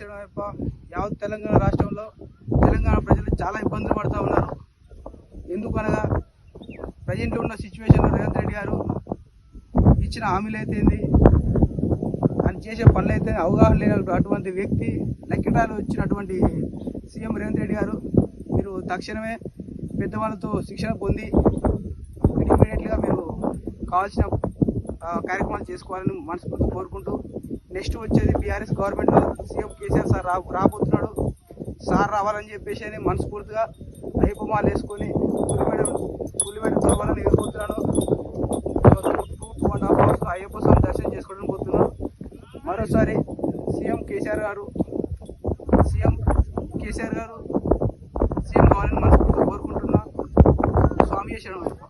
శరణం అయ్యప్ప. యావత్ తెలంగాణ రాష్ట్రంలో తెలంగాణ ప్రజలు చాలా ఇబ్బందులు పడుతూ ఉన్నారు. ఎందుకనగా ప్రజెంట్ ఉన్న సిచ్యువేషన్లో రేవంత్ రెడ్డి గారు ఇచ్చిన హామీలు అయితే ఆయన చేసే పనులు అయితే అవగాహన లేనటువంటి అటువంటి వ్యక్తి లెక్కటాలు వచ్చినటువంటి సీఎం రేవంత్ రెడ్డి గారు మీరు తక్షణమే పెద్దవాళ్ళతో శిక్షణ పొంది ఇమీడియట్గా మీరు కావాల్సిన కార్యక్రమాలు చేసుకోవాలని మనస్ఫూర్తి కోరుకుంటూ నెక్స్ట్ వచ్చేది బీఆర్ఎస్ గవర్నమెంట్లో సీఎం కేసీఆర్ సార్ రాబోతున్నాడు. సార్ రావాలని చెప్పేసి మనస్ఫూర్తిగా అయ్యప్ప మాల వేసుకొని పులిమేడ తవ్వాలని ఎదుర్కొంటున్నాను. 2.5 hours అయ్యప్ప స్వామి దర్శనం చేసుకోవడం పోతున్నాను. మరోసారి సీఎం కేసీఆర్ గారు సీఎం కావాలని మనస్ఫూర్తిగా కోరుకుంటున్నా. స్వామి శరణం అయ్యప్ప.